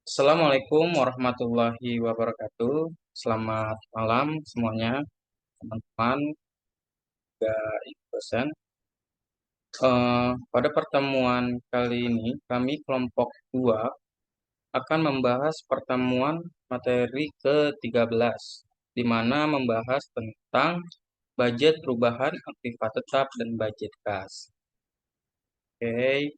Assalamualaikum warahmatullahi wabarakatuh. Selamat malam semuanya, teman-teman, ibu dosen. Pada pertemuan kali ini, kami kelompok 2 akan membahas pertemuan materi ke-13, di mana membahas tentang budget perubahan aktiva tetap dan budget kas. Oke.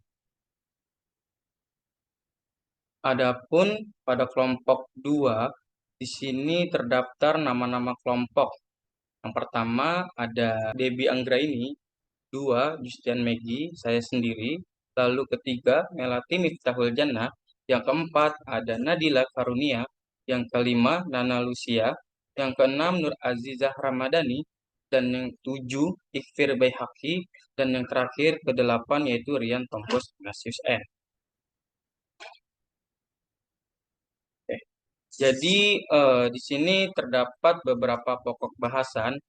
Adapun pada kelompok 2, di sini terdaftar nama-nama kelompok. Yang pertama ada Debbie Anggraini, 2 Justian Megi, saya sendiri. Lalu ketiga Melati Miftahul Jannah. Yang keempat ada Nadila Karunia. Yang kelima Nana Lucia. Yang keenam Nur Azizah Ramadhani. Dan yang tujuh Ikfir Baihaqi. Dan yang terakhir kedelapan yaitu Rian Tompos Ignatius N. Oke. Jadi di sini terdapat beberapa pokok bahasan,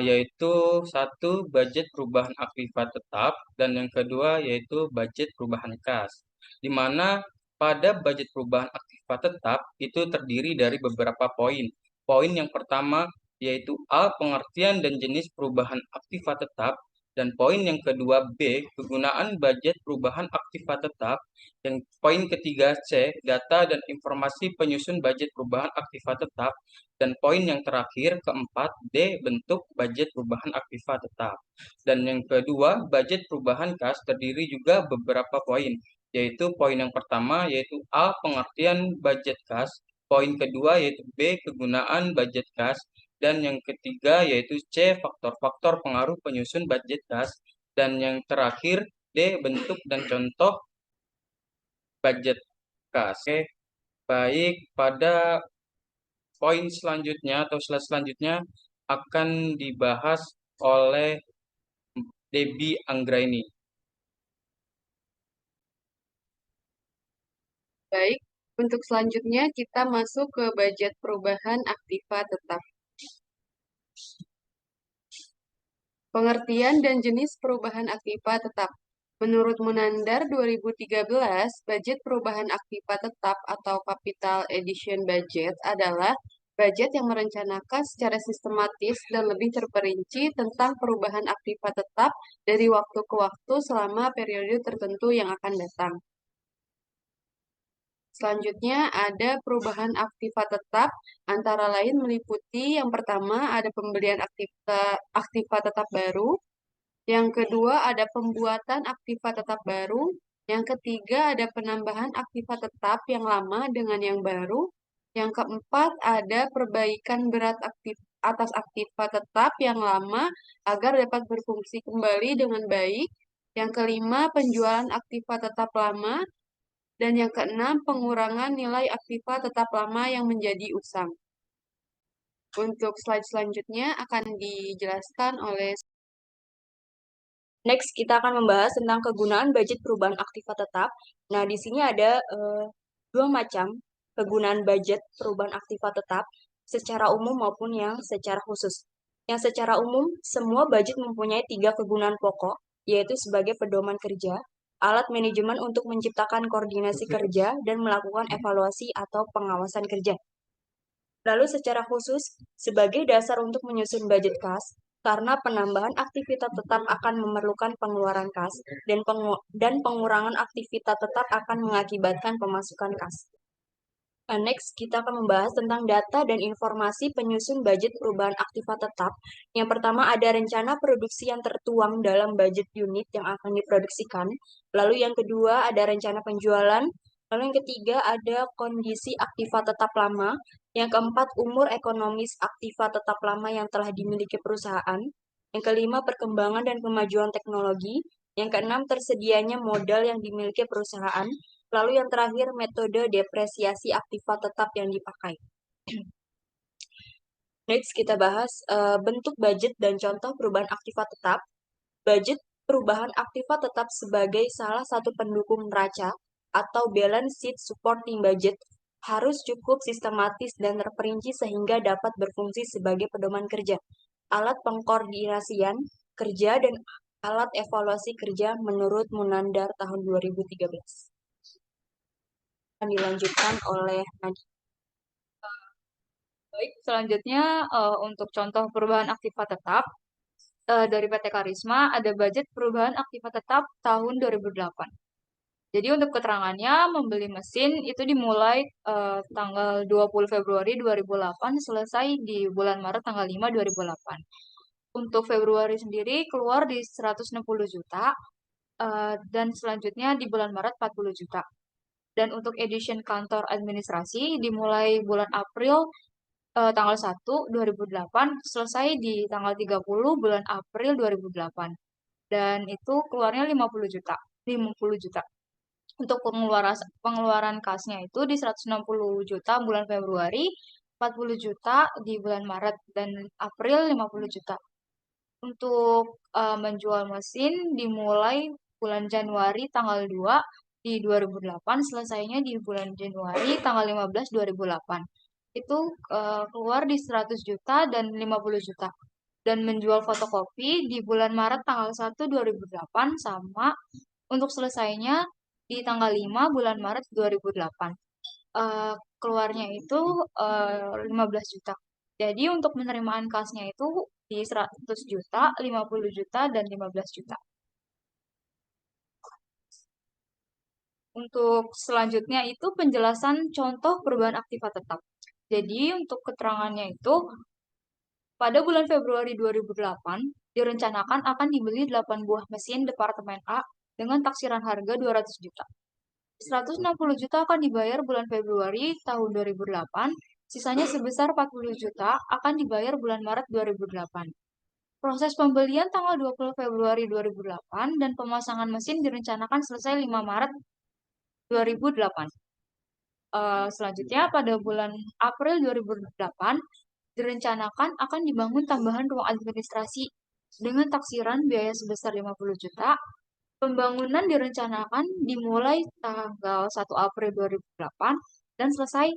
yaitu satu budget perubahan aktiva tetap dan yang kedua yaitu budget perubahan kas. Di mana pada budget perubahan aktiva tetap itu terdiri dari beberapa poin. Poin yang pertama yaitu A, pengertian dan jenis perubahan aktiva tetap, dan poin yang kedua B, kegunaan budget perubahan aktiva tetap, yang poin ketiga C, data dan informasi penyusun budget perubahan aktiva tetap, dan poin yang terakhir keempat D, bentuk budget perubahan aktiva tetap. Dan yang kedua, budget perubahan kas terdiri juga beberapa poin, yaitu poin yang pertama yaitu A, pengertian budget kas, poin kedua yaitu B, kegunaan budget kas, dan yang ketiga yaitu C, faktor-faktor pengaruh penyusun budget kas, dan yang terakhir D, bentuk dan contoh budget kas. Oke, baik, pada poin selanjutnya atau slide selanjutnya akan dibahas oleh Debbie Anggraini. Baik, untuk selanjutnya kita masuk ke budget perubahan aktiva tetap. Pengertian dan jenis perubahan aktiva tetap. Menurut Munandar 2013, budget perubahan aktiva tetap atau capital addition budget adalah budget yang merencanakan secara sistematis dan lebih terperinci tentang perubahan aktiva tetap dari waktu ke waktu selama periode tertentu yang akan datang. Selanjutnya ada perubahan aktiva tetap, antara lain meliputi yang pertama ada pembelian aktiva tetap baru, yang kedua ada pembuatan aktiva tetap baru, yang ketiga ada penambahan aktiva tetap yang lama dengan yang baru, yang keempat ada perbaikan berat atas aktiva tetap yang lama agar dapat berfungsi kembali dengan baik, yang kelima penjualan aktiva tetap lama, dan yang keenam, pengurangan nilai aktiva tetap lama yang menjadi usang. Untuk slide selanjutnya akan dijelaskan oleh... Next, kita akan membahas tentang kegunaan budget perubahan aktiva tetap. Nah, di sini ada dua macam kegunaan budget perubahan aktiva tetap, secara umum maupun yang secara khusus. Yang secara umum, semua budget mempunyai 3 kegunaan pokok, yaitu sebagai pedoman kerja, alat manajemen untuk menciptakan koordinasi kerja, dan melakukan evaluasi atau pengawasan kerja. Lalu secara khusus, sebagai dasar untuk menyusun budget kas, karena penambahan aktivitas tetap akan memerlukan pengeluaran kas, dan pengurangan aktivitas tetap akan mengakibatkan pemasukan kas. Next, kita akan membahas tentang data dan informasi penyusun budget perubahan aktiva tetap. Yang pertama ada rencana produksi yang tertuang dalam budget unit yang akan diproduksikan. Lalu yang kedua ada rencana penjualan. Lalu yang ketiga ada kondisi aktiva tetap lama. Yang keempat umur ekonomis aktiva tetap lama yang telah dimiliki perusahaan. Yang kelima perkembangan dan kemajuan teknologi. Yang keenam tersedianya modal yang dimiliki perusahaan. Lalu yang terakhir, metode depresiasi aktiva tetap yang dipakai. Next, kita bahas bentuk budget dan contoh perubahan aktiva tetap. Budget perubahan aktiva tetap sebagai salah satu pendukung neraca atau balance sheet supporting budget harus cukup sistematis dan terperinci sehingga dapat berfungsi sebagai pedoman kerja, alat pengkoordinasian kerja, dan alat evaluasi kerja menurut Munandar tahun 2013. akan dilanjutkan oleh Nadia. Baik, selanjutnya untuk contoh perubahan aktiva tetap dari PT Karisma ada budget perubahan aktiva tetap tahun 2008. Jadi untuk keterangannya membeli mesin itu dimulai tanggal 20 Februari 2008 selesai di bulan Maret tanggal 5 2008. Untuk Februari sendiri keluar di 160 juta dan selanjutnya di bulan Maret 40 juta. Dan untuk edition kantor administrasi dimulai bulan April tanggal 1 2008 selesai di tanggal 30 bulan April 2008. Dan itu keluarnya 50 juta. 50 juta. Untuk pengeluaran kasnya itu di 160 juta bulan Februari, 40 juta di bulan Maret, dan April 50 juta. Untuk menjual mesin dimulai bulan Januari tanggal 2 di 2008, selesainya di bulan Januari tanggal 15 2008. Itu keluar di 100 juta dan 50 juta. Dan menjual fotokopi di bulan Maret tanggal 1 2008 sama untuk selesainya di tanggal 5 bulan Maret 2008. Keluarnya itu 15 juta. Jadi untuk penerimaan kasnya itu di 100 juta, 50 juta, dan 15 juta. Untuk selanjutnya itu penjelasan contoh perubahan aktiva tetap. Jadi untuk keterangannya itu pada bulan Februari 2008 direncanakan akan dibeli 8 buah mesin Departemen A dengan taksiran harga 200 juta. 160 juta akan dibayar bulan Februari tahun 2008, sisanya sebesar 40 juta akan dibayar bulan Maret 2008. Proses pembelian tanggal 20 Februari 2008 dan pemasangan mesin direncanakan selesai 5 Maret 2008. Selanjutnya pada bulan April 2008 direncanakan akan dibangun tambahan ruang administrasi dengan taksiran biaya sebesar 50 juta. Pembangunan direncanakan dimulai tanggal 1 April 2008 dan selesai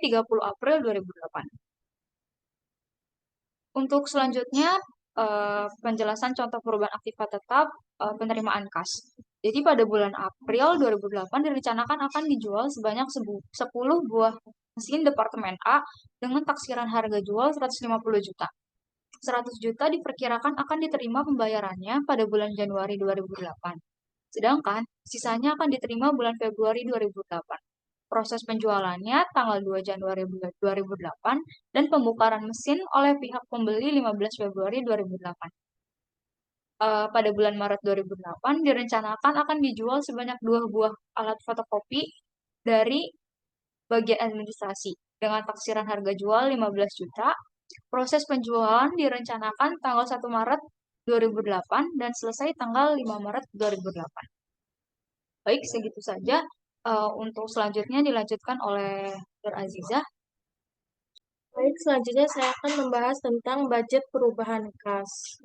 30 April 2008. Untuk selanjutnya penjelasan contoh perubahan aktiva tetap penerimaan kas. Jadi pada bulan April 2008 direncanakan akan dijual sebanyak 10 buah mesin Departemen A dengan taksiran harga jual 150 juta. 100 juta diperkirakan akan diterima pembayarannya pada bulan Januari 2008. Sedangkan sisanya akan diterima bulan Februari 2008. Proses penjualannya tanggal 2 Januari 2008 dan pembukaan mesin oleh pihak pembeli 15 Februari 2008. Pada bulan Maret 2008 direncanakan akan dijual sebanyak 2 buah alat fotokopi dari bagian administrasi dengan taksiran harga jual 15 juta. Proses penjualan direncanakan tanggal 1 Maret 2008 dan selesai tanggal 5 Maret 2008. Baik, segitu saja. Untuk selanjutnya dilanjutkan oleh Dr. Azizah. Baik, selanjutnya saya akan membahas tentang budget perubahan kas.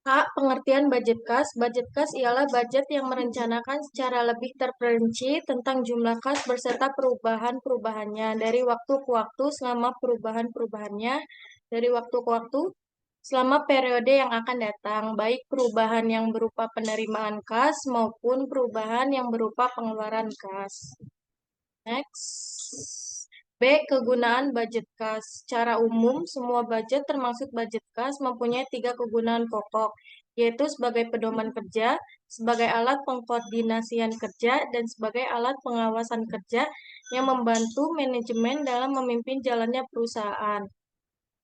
A. Pengertian budget kas. Budget kas ialah budget yang merencanakan secara lebih terperinci tentang jumlah kas beserta perubahan-perubahannya dari waktu ke waktu selama perubahan-perubahannya dari waktu ke waktu selama periode yang akan datang, baik perubahan yang berupa penerimaan kas maupun perubahan yang berupa pengeluaran kas. Next. B. Kegunaan budget kas. Secara umum, semua budget termasuk budget kas mempunyai 3 kegunaan pokok, yaitu sebagai pedoman kerja, sebagai alat pengkoordinasian kerja, dan sebagai alat pengawasan kerja yang membantu manajemen dalam memimpin jalannya perusahaan.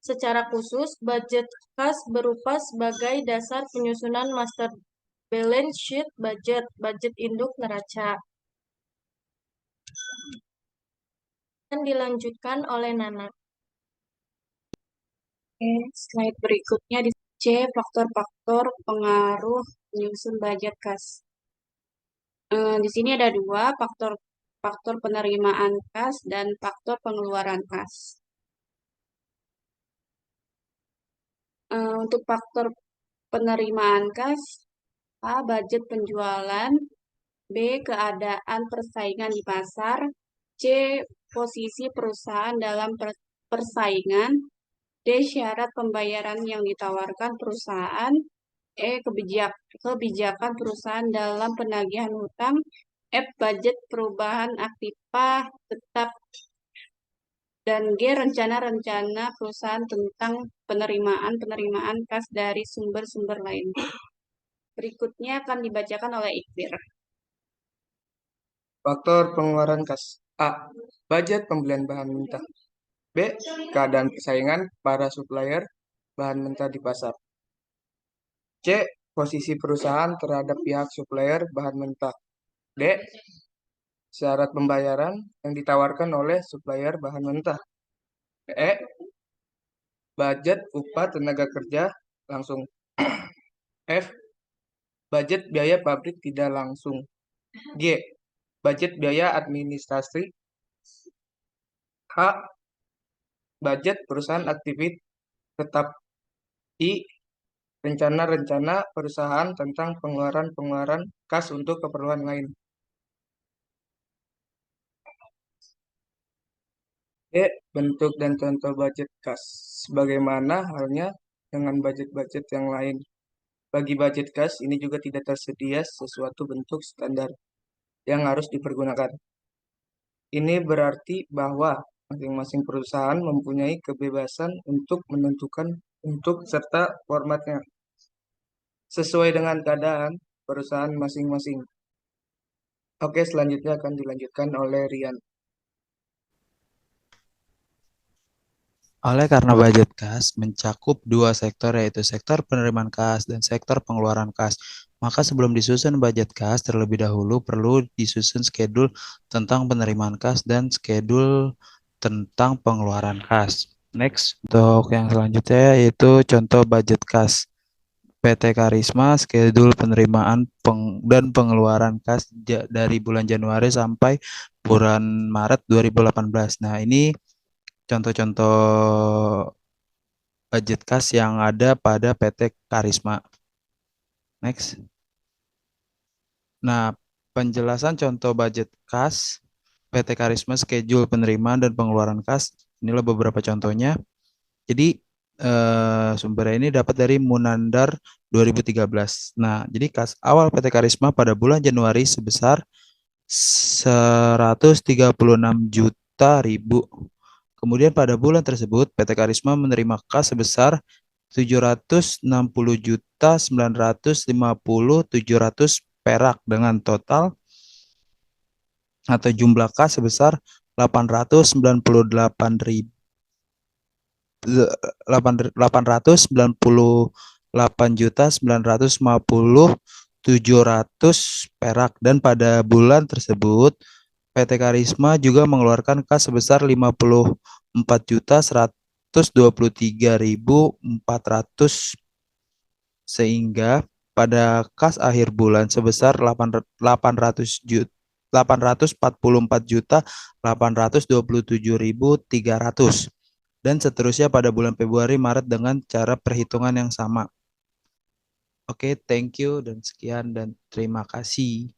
Secara khusus, budget kas berupa sebagai dasar penyusunan master balance sheet budget induk neraca. Dan dilanjutkan oleh Nana. Oke, slide berikutnya di C, faktor-faktor pengaruh penyusun budget kas. Di sini ada 2, faktor penerimaan kas dan faktor pengeluaran kas. Untuk faktor penerimaan kas, A. Budget penjualan, B. Keadaan persaingan di pasar, C. Posisi perusahaan dalam persaingan, D. Syarat pembayaran yang ditawarkan perusahaan, Kebijakan perusahaan dalam penagihan hutang. F. Budget perubahan aktiva tetap. Dan G. Rencana-rencana perusahaan tentang penerimaan kas dari sumber-sumber lain. Berikutnya akan dibacakan oleh Iqbir. Faktor pengeluaran kas. A. Budget pembelian bahan mentah. B. Keadaan persaingan para supplier bahan mentah di pasar. C. Posisi perusahaan terhadap pihak supplier bahan mentah. D. Syarat pembayaran yang ditawarkan oleh supplier bahan mentah. E. Budget upah tenaga kerja langsung. F. Budget biaya pabrik tidak langsung. G. Budget biaya administrasi. H. Budget perusahaan aktif tetap. I. Rencana-rencana perusahaan tentang pengeluaran-pengeluaran kas untuk keperluan lain. E. Bentuk dan contoh budget kas. Sebagaimana halnya dengan budget-budget yang lain. Bagi budget kas, ini juga tidak tersedia sesuatu bentuk standar yang harus dipergunakan. Ini berarti bahwa masing-masing perusahaan mempunyai kebebasan untuk menentukan bentuk serta formatnya sesuai dengan keadaan perusahaan masing-masing. Oke, selanjutnya akan dilanjutkan oleh Rian. Oleh karena budget kas mencakup dua sektor, yaitu sektor penerimaan kas dan sektor pengeluaran kas, maka sebelum disusun budget kas terlebih dahulu perlu disusun schedule tentang penerimaan kas dan schedule tentang pengeluaran kas. Next, untuk yang selanjutnya yaitu contoh budget kas. PT Karisma schedule penerimaan dan pengeluaran kas dari bulan Januari sampai bulan Maret 2018. Nah, ini contoh-contoh budget kas yang ada pada PT Karisma. Next. Nah, penjelasan contoh budget kas PT Karisma schedule penerimaan dan pengeluaran kas. Inilah beberapa contohnya. Jadi sumbernya ini dapat dari Munandar 2013. Nah, jadi kas awal PT Karisma pada bulan Januari sebesar 136 juta ribu. Kemudian pada bulan tersebut PT Karisma menerima kas sebesar 760.950.700 perak dengan total atau jumlah kas sebesar 898.950.700 perak, dan pada bulan tersebut PT Karisma juga mengeluarkan kas sebesar 54.123.400 sehingga pada kas akhir bulan sebesar 844.827.300 dan seterusnya pada bulan Februari Maret dengan cara perhitungan yang sama. Oke, thank you dan sekian dan terima kasih.